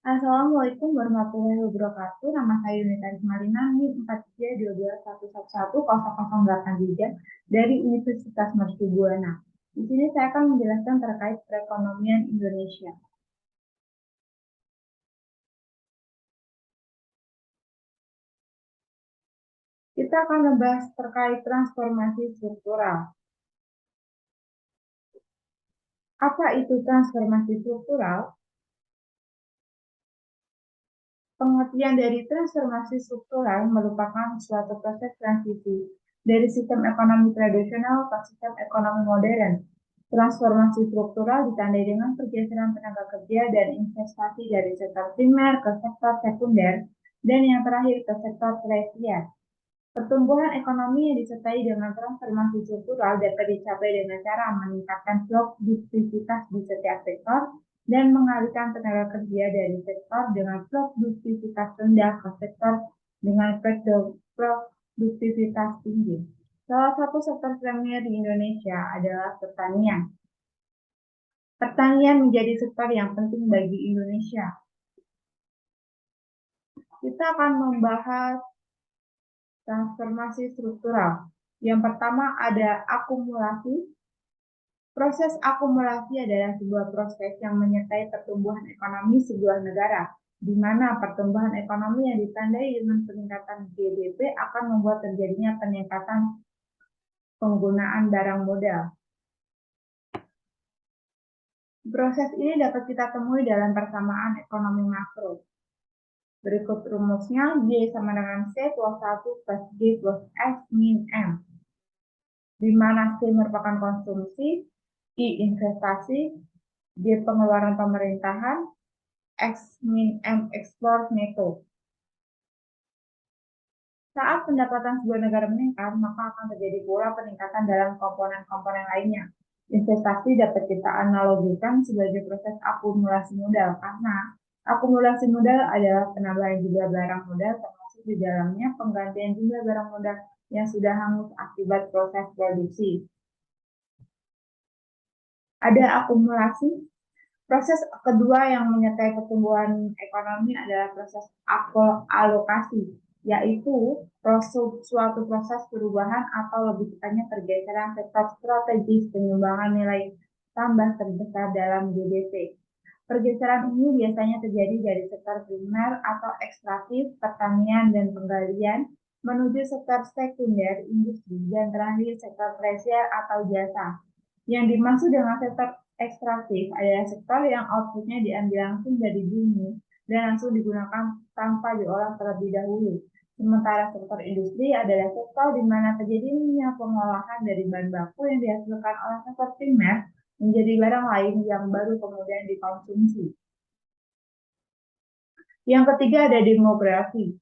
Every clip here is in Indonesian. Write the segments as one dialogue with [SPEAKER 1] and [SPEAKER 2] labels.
[SPEAKER 1] Assalamualaikum warahmatullahi wabarakatuh. Nama saya Yunita Ismalina, NIM 4312111008 dari Universitas Mercu Buana. Di sini saya akan menjelaskan terkait perekonomian Indonesia. Kita akan membahas terkait transformasi struktural. Apa itu transformasi struktural? Pengertian dari transformasi struktural merupakan suatu proses transisi dari sistem ekonomi tradisional ke sistem ekonomi modern. Transformasi struktural ditandai dengan pergeseran tenaga kerja dan investasi dari sektor primer ke sektor sekunder dan yang terakhir ke sektor tersier. Pertumbuhan ekonomi yang disertai dengan transformasi struktural dapat dicapai dengan cara meningkatkan produktivitas di setiap sektor dan mengalihkan tenaga kerja dari sektor dengan produktivitas rendah ke sektor dengan produktivitas tinggi. Salah satu sektor premier di Indonesia adalah pertanian. Pertanian menjadi sektor yang penting bagi Indonesia. Kita akan membahas transformasi struktural. Yang pertama ada akumulasi. Proses akumulasi adalah sebuah proses yang menyertai pertumbuhan ekonomi sebuah negara, di mana pertumbuhan ekonomi yang ditandai dengan peningkatan GDP akan membuat terjadinya peningkatan penggunaan barang modal. Proses ini dapat kita temui dalam persamaan ekonomi makro. Berikut rumusnya, Y sama dengan C plus 1 plus G plus S min M. Di mana C merupakan konsumsi, I investasi, G pengeluaran pemerintahan, X min M ekspor neto. Saat pendapatan sebuah negara meningkat, maka akan terjadi pula peningkatan dalam komponen-komponen lainnya. Investasi dapat kita analogikan sebagai proses akumulasi modal, karena akumulasi modal adalah penambahan jumlah barang modal termasuk di dalamnya penggantian jumlah barang modal yang sudah hangus akibat proses produksi. Ada akumulasi. Proses kedua yang menyertai pertumbuhan ekonomi adalah proses alokasi, yaitu suatu proses perubahan atau lebih tepatnya pergeseran sektor strategis penyumbangan nilai tambah terbesar dalam GDP. Pergeseran ini biasanya terjadi dari sektor primer atau ekstraktif, pertanian dan penggalian, menuju sektor sekunder, industri, dan terakhir sektor tersier atau jasa. Yang dimaksud dengan sektor ekstraktif adalah sektor yang outputnya diambil langsung dari bumi dan langsung digunakan tanpa diolah terlebih dahulu. Sementara sektor industri adalah sektor di mana terjadinya pengolahan dari bahan baku yang dihasilkan oleh sektor primer menjadi barang lain yang baru kemudian dikonsumsi. Yang ketiga ada demografi.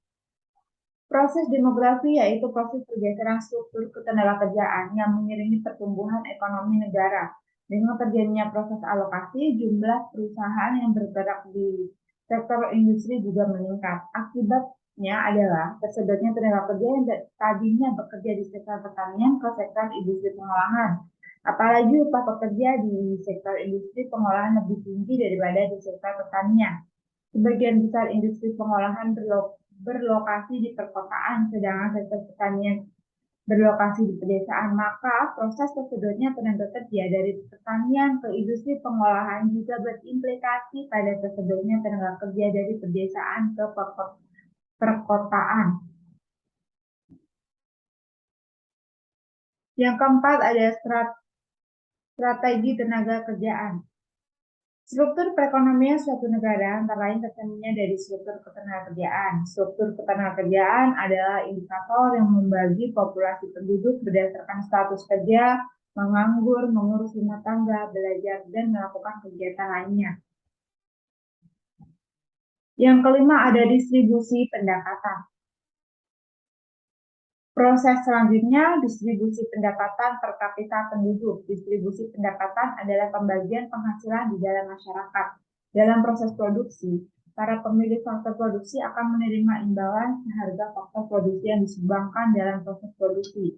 [SPEAKER 1] Proses demografi yaitu proses pergeseran struktur ketenagakerjaan yang mengiringi pertumbuhan ekonomi negara. Dengan terjadinya proses alokasi, jumlah perusahaan yang bergerak di sektor industri juga meningkat. Akibatnya adalah tersedotnya tenaga kerja yang tadinya bekerja di sektor pertanian ke sektor industri pengolahan. Apalagi upah pekerja di sektor industri pengolahan lebih tinggi daripada di sektor pertanian. Sebagian besar industri pengolahan berlokasi di perkotaan, sedangkan sektor pertanian berlokasi di pedesaan, maka proses tersedotnya tenaga kerja dari pertanian ke industri pengolahan juga berimplikasi pada tersedotnya tenaga kerja dari pedesaan ke perkotaan. Yang keempat ada strategi tenaga kerjaan. Struktur perekonomian suatu negara antara lain tercerminnya dari struktur ketenagakerjaan. Struktur ketenagakerjaan adalah indikator yang membagi populasi penduduk berdasarkan status kerja, menganggur, mengurus rumah tangga, belajar, dan melakukan kegiatan lainnya. Yang kelima ada distribusi pendapatan. Proses selanjutnya, distribusi pendapatan per kapita penduduk. Distribusi pendapatan adalah pembagian penghasilan di dalam masyarakat. Dalam proses produksi, para pemilik faktor produksi akan menerima imbalan seharga faktor produksi yang disumbangkan dalam proses produksi.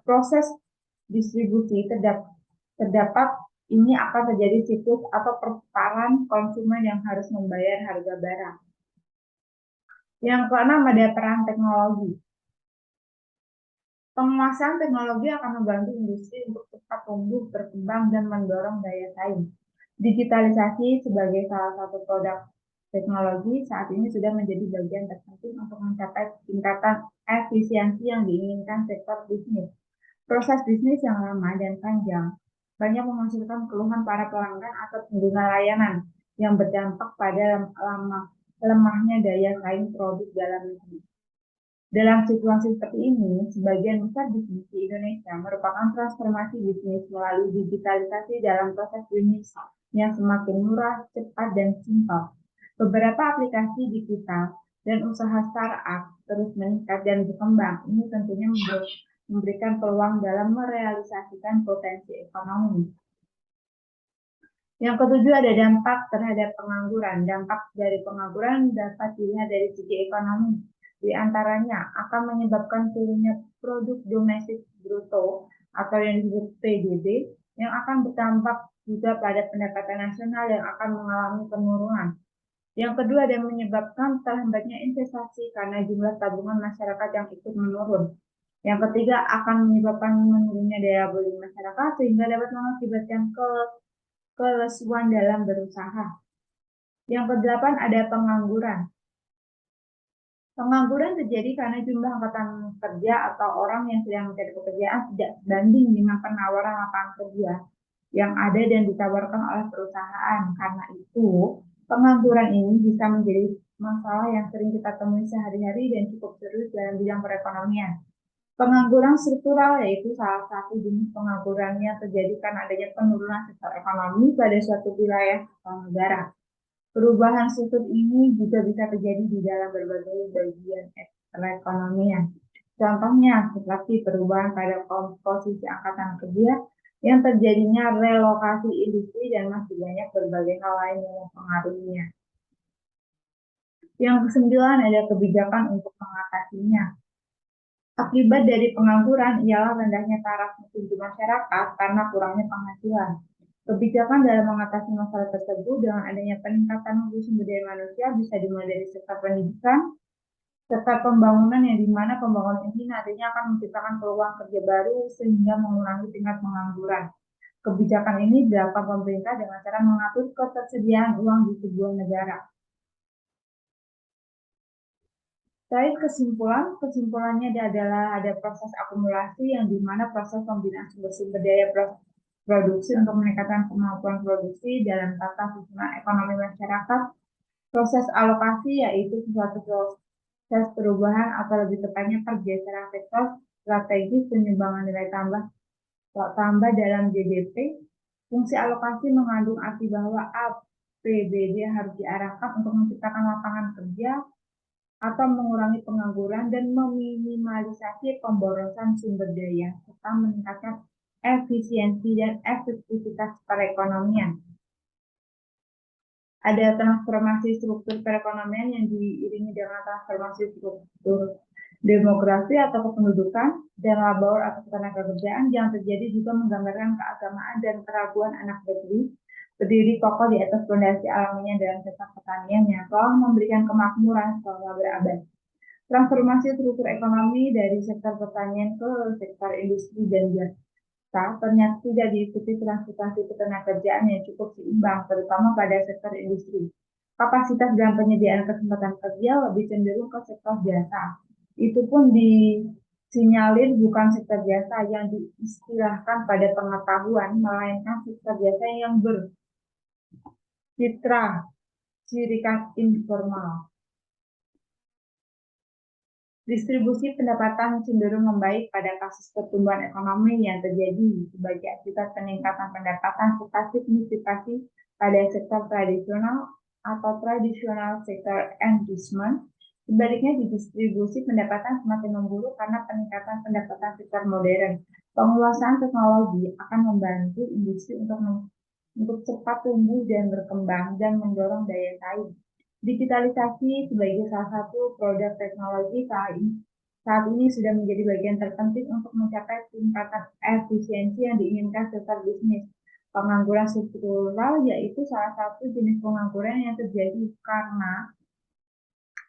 [SPEAKER 1] Proses distribusi terdapat ini akan terjadi siklus atau perputaran konsumen yang harus membayar harga barang. Yang keenam ada peran teknologi. Penguasaan teknologi akan membantu industri untuk cepat tumbuh, berkembang, dan mendorong daya saing. Digitalisasi sebagai salah satu produk teknologi saat ini sudah menjadi bagian terpenting untuk mencapai tingkatan efisiensi yang diinginkan sektor bisnis. Proses bisnis yang lama dan panjang banyak menghasilkan keluhan para pelanggan atau pengguna layanan yang berdampak pada lemahnya daya saing produk dalam negeri. Dalam situasi seperti ini, sebagian besar bisnis di Indonesia merupakan transformasi bisnis melalui digitalisasi dalam proses bisnis yang semakin murah, cepat, dan simpel. Beberapa aplikasi digital dan usaha startup terus meningkat dan berkembang. Ini tentunya memberikan peluang dalam merealisasikan potensi ekonomi. Yang ketujuh ada dampak terhadap pengangguran. Dampak dari pengangguran dapat dilihat dari segi ekonomi. Di antaranya akan menyebabkan turunnya produk domestik bruto atau yang disebut PDB yang akan berdampak juga pada pendapatan nasional yang akan mengalami penurunan. Yang kedua ada menyebabkan terhambatnya investasi karena jumlah tabungan masyarakat yang ikut menurun. Yang ketiga akan menyebabkan menurunnya daya beli masyarakat sehingga dapat mengakibatkan kelesuan dalam berusaha. Yang kedelapan ada pengangguran. Pengangguran terjadi karena jumlah angkatan kerja atau orang yang sedang mencari pekerjaan tidak sebanding dengan penawaran lapangan kerja yang ada dan ditawarkan oleh perusahaan. Karena itu, pengangguran ini bisa menjadi masalah yang sering kita temui sehari-hari dan cukup serius dalam bidang perekonomian. Pengangguran struktural yaitu salah satu jenis pengangguran yang terjadi karena adanya penurunan sektor ekonomi pada suatu wilayah atau negara. Perubahan struktur ini juga bisa terjadi di dalam berbagai bagian perekonomian. Contohnya seperti perubahan pada komposisi angkatan kerja yang terjadinya relokasi industri dan masih banyak berbagai hal lain yang mempengaruhinya. Yang kesembilan ada kebijakan untuk mengatasinya. Akibat dari pengangguran ialah rendahnya taraf konsumsi masyarakat karena kurangnya penghasilan. Kebijakan dalam mengatasi masalah tersebut dengan adanya peningkatan mutu sumber daya manusia bisa dimulai dari sektor pendidikan, sektor pembangunan yang dimana pembangunan ini nantinya akan menciptakan peluang kerja baru sehingga mengurangi tingkat pengangguran. Kebijakan ini dilakukan pemerintah dengan cara mengatur ketersediaan uang di sebuah negara. Terkait kesimpulannya adalah ada proses akumulasi yang dimana proses pembinaan sumber-sumber daya produksi untuk meningkatkan kemampuan produksi dalam tata susunan ekonomi masyarakat. Proses alokasi yaitu suatu proses perubahan atau lebih tepatnya pergeseran sektor strategis penyumbangan nilai tambah dalam GDP. Fungsi alokasi mengandung arti bahwa APBD harus diarahkan untuk menciptakan lapangan kerja atau mengurangi pengangguran dan meminimalisasi pemborosan sumber daya serta meningkatkan efisiensi dan efektivitas perekonomian. Ada transformasi struktur perekonomian yang diiringi dengan transformasi struktur demografi atau kependudukan dan labor atau ketenagakerjaan yang terjadi juga menggambarkan keagamaan dan keraguan anak negeri berdiri kokoh di atas fondasi alaminya dalam sektor pertanian yang telah memberikan kemakmuran selama berabad. Transformasi struktur ekonomi dari sektor pertanian ke sektor industri dan jasa ternyata tidak diikuti transportasi ketenagakerjaan yang cukup seimbang, terutama pada sektor industri. Kapasitas dan penyediaan kesempatan kerja lebih cenderung ke sektor jasa. Itu pun disinyalir bukan sektor jasa yang diistilahkan pada pengetahuan, melainkan sektor jasa yang bercitra ciri khas informal. Distribusi pendapatan cenderung membaik pada kasus pertumbuhan ekonomi yang terjadi sebagai akibat peningkatan pendapatan serta signifikasi pada sektor tradisional atau tradisional sektor engagement. Sebaliknya, di distribusi pendapatan semakin memburuk karena peningkatan pendapatan sektor modern. Penguasaan teknologi akan membantu industri untuk cepat tumbuh dan berkembang dan mendorong daya saing. Digitalisasi sebagai salah satu produk teknologi saat ini sudah menjadi bagian terpenting untuk mencapai tingkatan efisiensi yang diinginkan sektor bisnis. Pengangguran struktural yaitu salah satu jenis pengangguran yang terjadi karena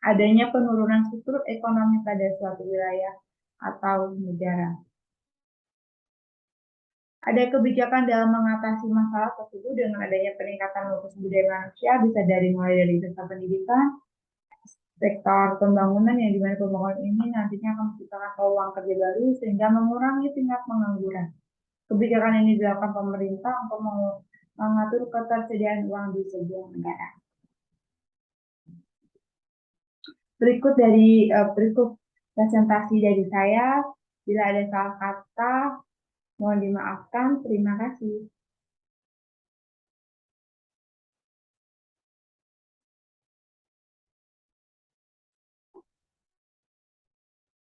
[SPEAKER 1] adanya penurunan struktur ekonomi pada suatu wilayah atau negara. Ada kebijakan dalam mengatasi masalah tersebut dengan adanya peningkatan mutu sumber daya manusia, bisa mulai dari sektor pendidikan, sektor pembangunan yang dimana pembangunan ini nantinya akan menciptakan peluang kerja baru sehingga mengurangi tingkat pengangguran. Kebijakan ini dilakukan pemerintah untuk mengatur ketersediaan uang di sebuah negara. Berikut presentasi dari saya. Bila ada salah kata, mohon dimaafkan. Terima kasih.